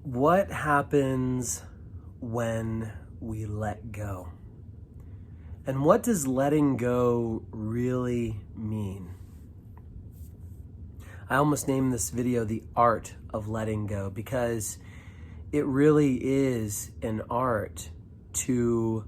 What happens when we let go? And what does letting go really mean? I almost named this video The Art of Letting Go because it really is an art to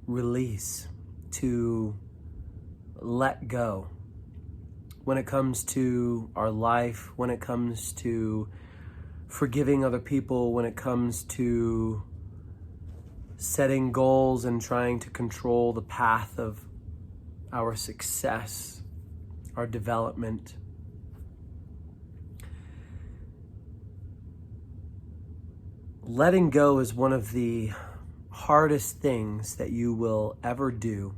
release, to let go. When it comes to our life, when it comes to forgiving other people, when it comes to setting goals and trying to control the path of our success, our development. Letting go is one of the hardest things that you will ever do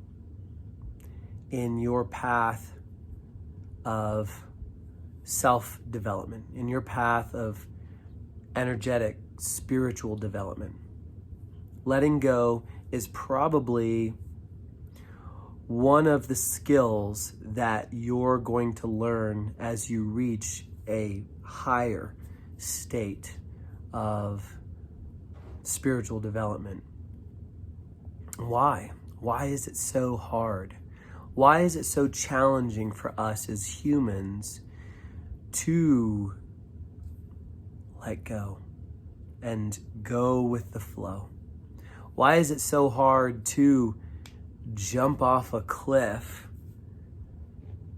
in your path of self-development, in your path of energetic, spiritual development. Letting go is probably one of the skills that you're going to learn as you reach a higher state of spiritual development. Why? Why is it so hard? Why is it so challenging for us as humans to let go and go with the flow? Why is it so hard to jump off a cliff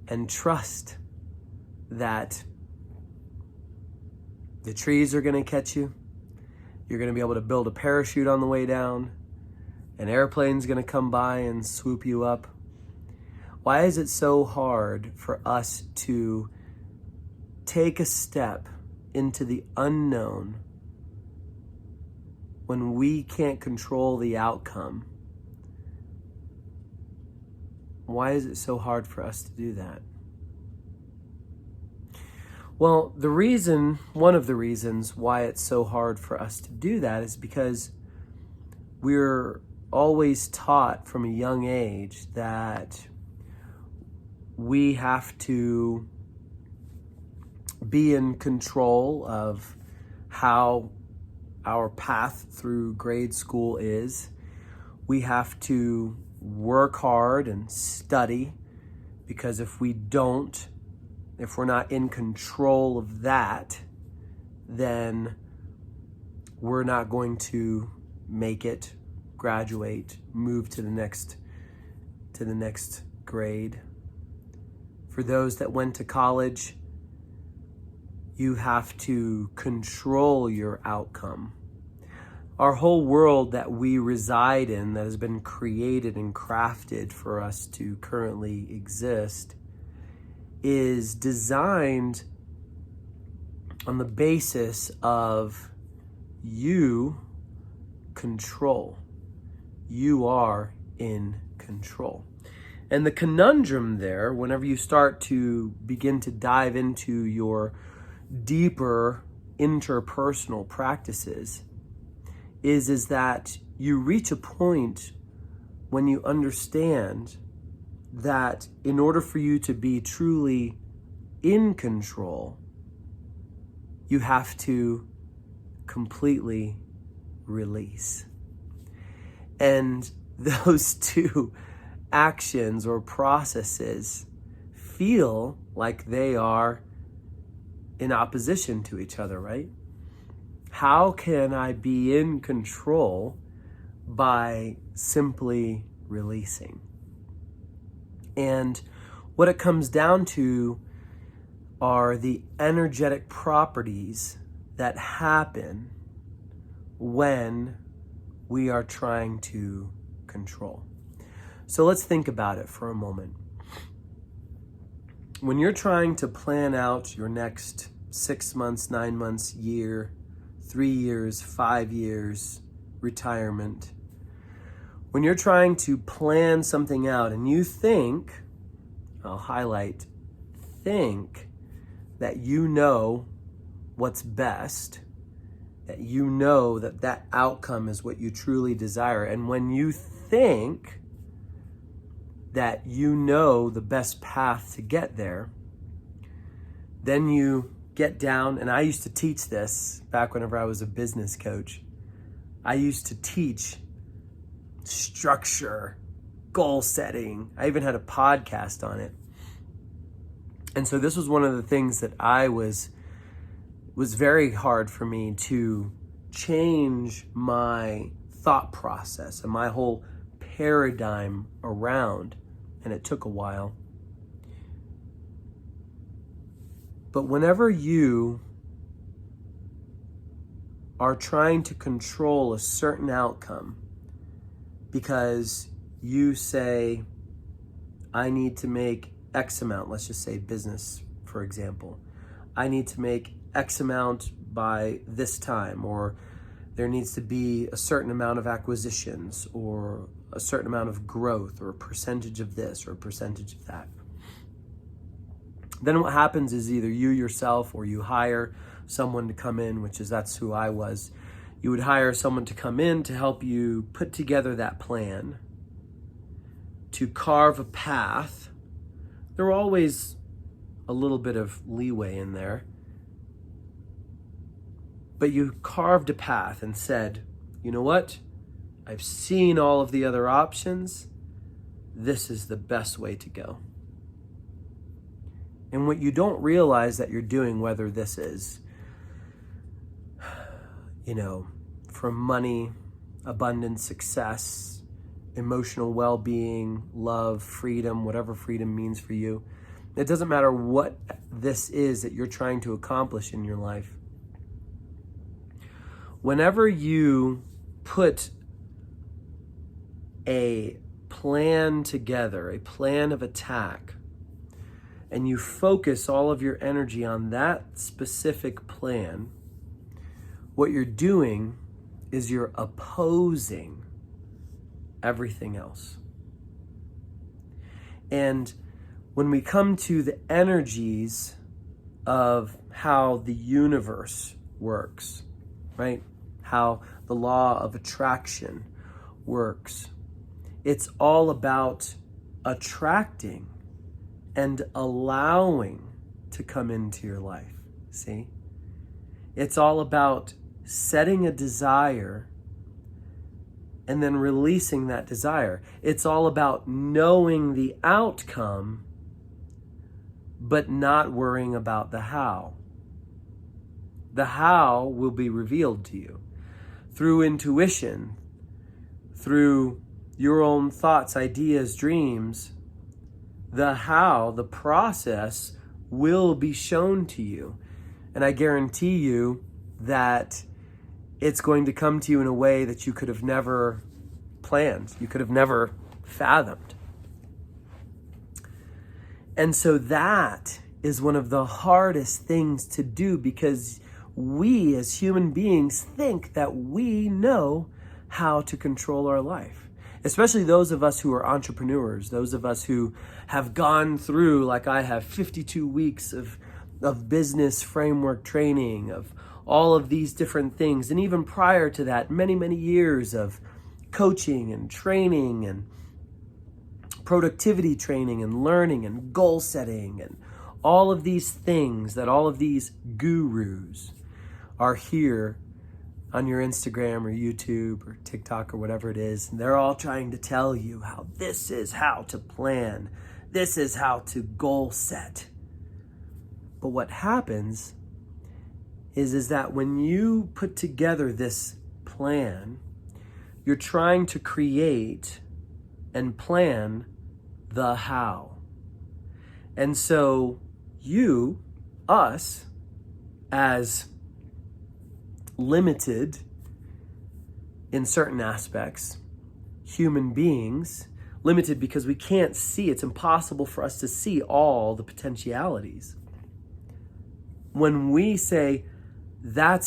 and trust that the trees are going to catch you? You're going to be able to build a parachute on the way down. An airplane's going to come by and swoop you up. Why is it so hard for us to take a step into the unknown when we can't control the outcome? Why is it so hard for us to do that? Well, one of the reasons why it's so hard for us to do that is because we're always taught from a young age that we have to be in control of how our path through grade school is. We have to work hard and study, because if we're not in control of that, then we're not going to make it, graduate, move to the next grade. For those that went to college, you have to control your outcome. Our whole world that we reside in, that has been created and crafted for us to currently exist, is designed on the basis of you control. You are in control. And the conundrum there, whenever you start to begin to dive into your deeper interpersonal practices, is that you reach a point when you understand that in order for you to be truly in control, you have to completely release. And those two actions or processes feel like they are in opposition to each other, right? How can I be in control by simply releasing? And what it comes down to are the energetic properties that happen when we are trying to control. So let's think about it for a moment. When you're trying to plan out your next 6 months, 9 months, year, 3 years, 5 years, retirement, when you're trying to plan something out and you think, I'll highlight, think that you know what's best, that you know that that outcome is what you truly desire. And when you think that you know the best path to get there, then you get down, and I used to teach this back whenever I was a business coach. I used to teach structure, goal setting. I even had a podcast on it. And so this was one of the things that was very hard for me to change my thought process and my whole paradigm around, and it took a while. But whenever you are trying to control a certain outcome because you say, I need to make X amount, let's just say business, for example. I need to make X amount by this time, or there needs to be a certain amount of acquisitions, or a certain amount of growth, or a percentage of this, or a percentage of that. Then what happens is either you yourself or you hire someone to come in, that's who I was. You would hire someone to come in to help you put together that plan, to carve a path. There were always a little bit of leeway in there. But you carved a path and said, you know what? I've seen all of the other options. This is the best way to go. And what you don't realize that you're doing, whether this is, from money, abundance, success, emotional well-being, love, freedom, whatever freedom means for you. It doesn't matter what this is that you're trying to accomplish in your life. Whenever you put a plan together, a plan of attack, and you focus all of your energy on that specific plan, what you're doing is you're opposing everything else. And when we come to the energies of how the universe works, right? How the law of attraction works, it's all about attracting and allowing to come into your life. See? It's all about setting a desire and then releasing that desire. It's all about knowing the outcome, but not worrying about the how. The how will be revealed to you through intuition, through your own thoughts, ideas, dreams. The how, the process, will be shown to you. And I guarantee you that it's going to come to you in a way that you could have never planned, you could have never fathomed. And so that is one of the hardest things to do, because we as human beings think that we know how to control our life. Especially those of us who are entrepreneurs, those of us who have gone through, like I have, 52 weeks of business framework training, of all of these different things. And even prior to that, many, many years of coaching and training and productivity training and learning and goal setting and all of these things that all of these gurus are here on your Instagram or YouTube or TikTok or whatever it is. And they're all trying to tell you how this is how to plan. This is how to goal set. But what happens is that when you put together this plan, you're trying to create and plan the how. And so us, as limited in certain aspects, human beings, limited because we can't see, it's impossible for us to see all the potentialities. When we say, that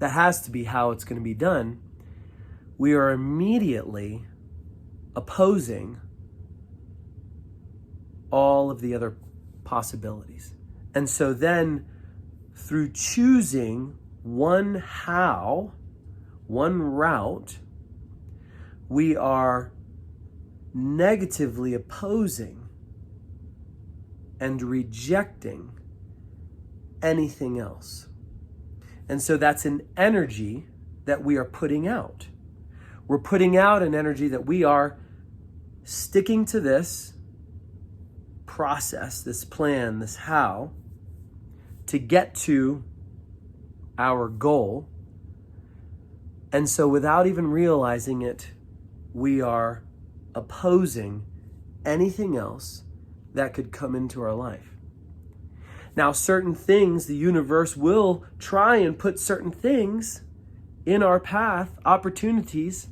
has to be how it's going to be done, we are immediately opposing all of the other possibilities. And so then, through choosing one route, we are negatively opposing and rejecting anything else. And so that's an energy that we are putting out. We're putting out an energy that we are sticking to this process, this plan, this how, to get to our goal. And so without even realizing it, we are opposing anything else that could come into our life. Now, certain things, the universe will try and put certain things in our path, opportunities,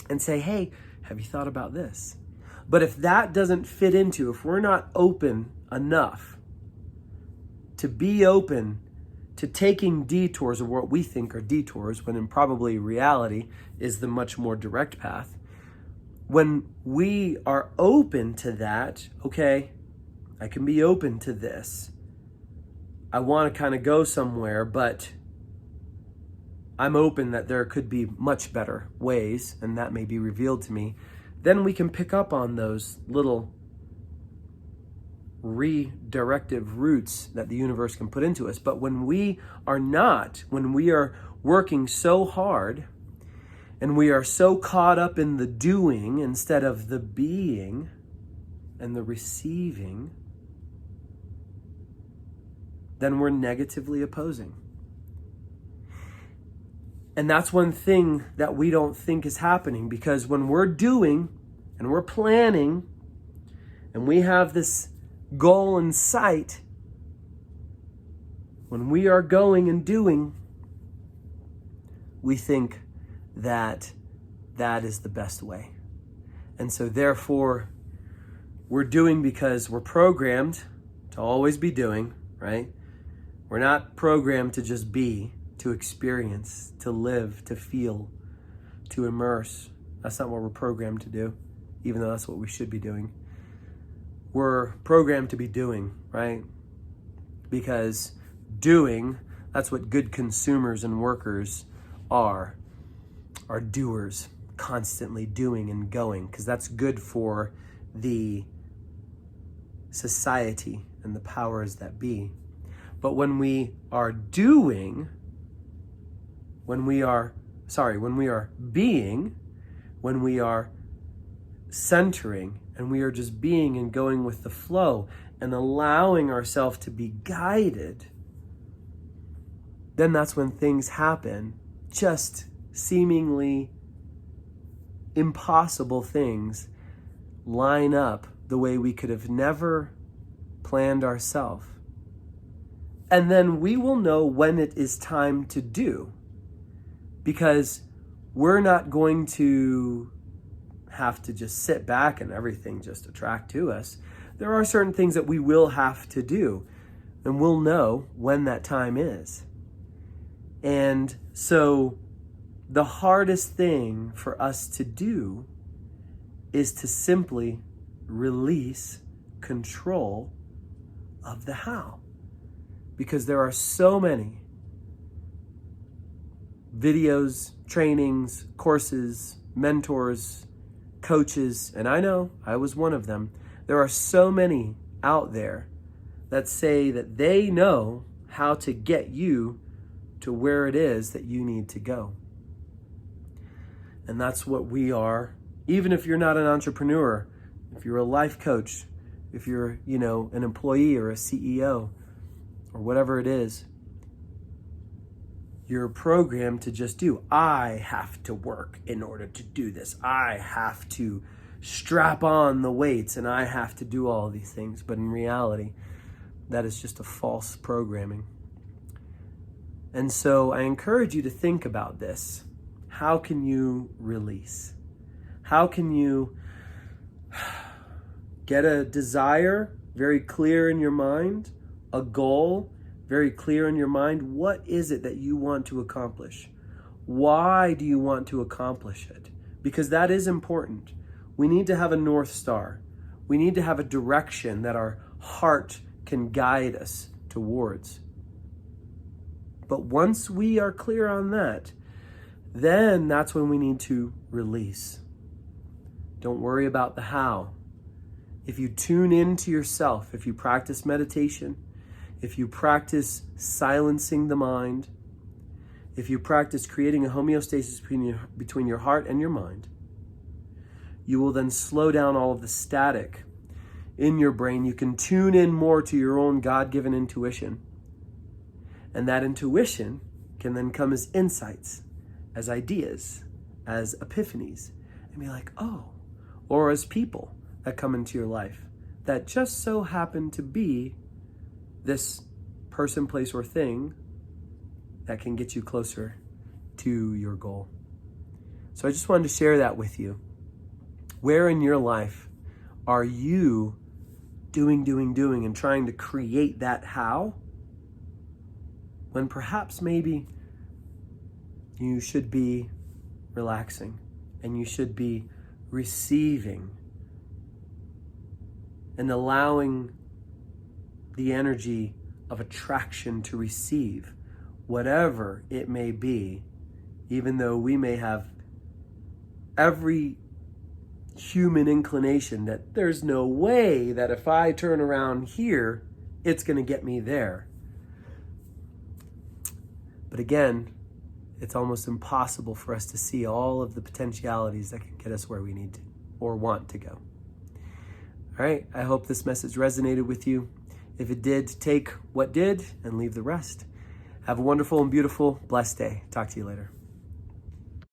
and say, hey, have you thought about this? But if that doesn't fit into, if we're not open enough to be open to taking detours, or what we think are detours, when in probably reality is the much more direct path, when we are open to that, okay, I can be open to this. I want to kind of go somewhere, but I'm open that there could be much better ways, and that may be revealed to me. Then we can pick up on those little redirective routes that the universe can put into us. But when we are not, when we are working so hard and we are so caught up in the doing instead of the being and the receiving, then we're negatively opposing. And that's one thing that we don't think is happening, because when we're doing and we're planning and we have this goal in sight, when we are going and doing, we think that that is the best way. And so therefore, we're doing because we're programmed to always be doing, right? We're not programmed to just be, to experience, to live, to feel, to immerse. That's not what we're programmed to do, even though that's what we should be doing. We're programmed to be doing, right? Because doing, that's what good consumers and workers are doers, constantly doing and going, because that's good for the society and the powers that be. But when we are doing, when we are being, when we are centering, and we are just being and going with the flow and allowing ourselves to be guided, then that's when things happen. Just seemingly impossible things line up the way we could have never planned ourselves. And then we will know when it is time to do, because we're not going to have to just sit back and everything just attract to us. There are certain things that we will have to do, and we'll know when that time is. And so the hardest thing for us to do is to simply release control of the how. Because there are so many videos, trainings, courses, mentors, coaches, and I know I was one of them. There are so many out there that say that they know how to get you to where it is that you need to go. And that's what we are. Even if you're not an entrepreneur, if you're a life coach, if you're, an employee or a CEO or whatever it is, you're programmed to just do. I have to work in order to do this. I have to strap on the weights and I have to do all these things. But in reality, that is just a false programming. And so I encourage you to think about this. How can you release? How can you get a desire very clear in your mind, a goal very clear in your mind? What is it that you want to accomplish? Why do you want to accomplish it? Because that is important. We need to have a North Star. We need to have a direction that our heart can guide us towards. But once we are clear on that, then that's when we need to release. Don't worry about the how. If you tune into yourself, if you practice meditation, if you practice silencing the mind, if you practice creating a homeostasis between your heart and your mind, you will then slow down all of the static in your brain. You can tune in more to your own God-given intuition. And that intuition can then come as insights, as ideas, as epiphanies, and be like, oh, or as people that come into your life that just so happen to be this person, place, or thing that can get you closer to your goal. So I just wanted to share that with you. Where in your life are you doing, and trying to create that how, when perhaps maybe you should be relaxing and you should be receiving and allowing the energy of attraction to receive whatever it may be, even though we may have every human inclination that there's no way that if I turn around here, it's going to get me there. But again, it's almost impossible for us to see all of the potentialities that can get us where we need to or want to go. All right, I hope this message resonated with you. If it did, take what did and leave the rest. Have a wonderful and beautiful, blessed day. Talk to you later.